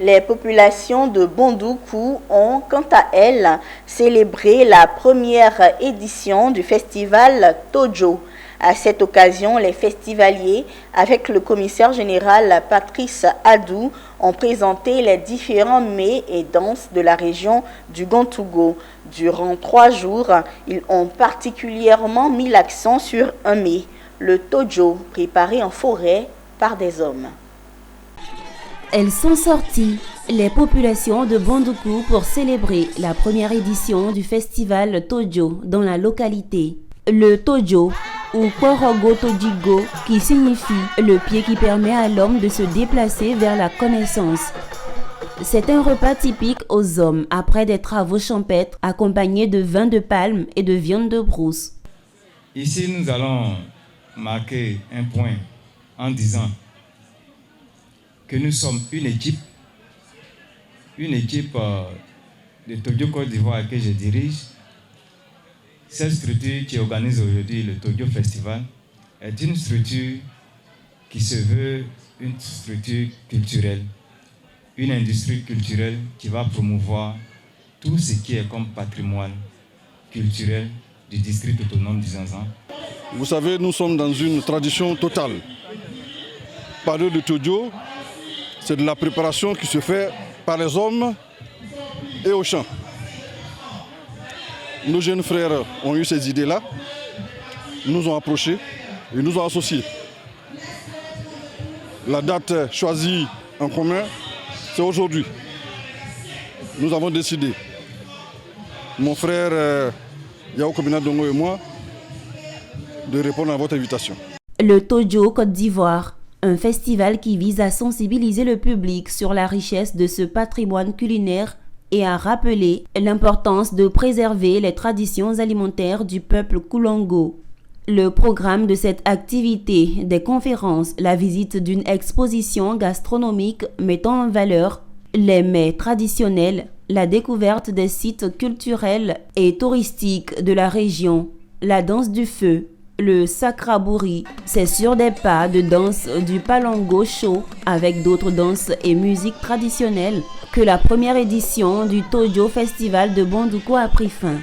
Les populations de Bondoukou ont, quant à elles, célébré la première édition du festival Tojo. À cette occasion, les festivaliers, avec le commissaire général Patrice Adou, ont présenté les différents mets et danses de la région du Gontougo. Durant 3 jours, ils ont particulièrement mis l'accent sur un mets, le Tojo, préparé en forêt par des hommes. Elles sont sorties, les populations de Bondoukou, pour célébrer la première édition du festival Tojo dans la localité. Le Tojo, ou Korogo Tojigo, qui signifie le pied qui permet à l'homme de se déplacer vers la connaissance. C'est un repas typique aux hommes après des travaux champêtres accompagnés de vin de palme et de viande de brousse. Ici, nous allons marquer un point en disant que nous sommes une équipe de Tojo Côte d'Ivoire que je dirige. Cette structure qui organise aujourd'hui le Tojo Festival est une structure qui se veut une structure culturelle, une industrie culturelle qui va promouvoir tout ce qui est comme patrimoine culturel du district autonome du Zanzan. Vous savez, nous sommes dans une tradition totale. Parler de Tojo, c'est de la préparation qui se fait par les hommes et au champ. Nos jeunes frères ont eu ces idées-là, nous ont approchés et nous ont associés. La date choisie en commun, c'est aujourd'hui. Nous avons décidé, mon frère Yao Kobina Dongo et moi, de répondre à votre invitation. Le Tojo Côte d'Ivoire, un festival qui vise à sensibiliser le public sur la richesse de ce patrimoine culinaire et à rappeler l'importance de préserver les traditions alimentaires du peuple Koulongo. Le programme de cette activité, des conférences, la visite d'une exposition gastronomique mettant en valeur les mets traditionnels, la découverte des sites culturels et touristiques de la région, la danse du feu, le sakrabouri, c'est sur des pas de danse du palongo chaud avec d'autres danses et musiques traditionnelles que la première édition du Tojo Festival de Bondoukou a pris fin.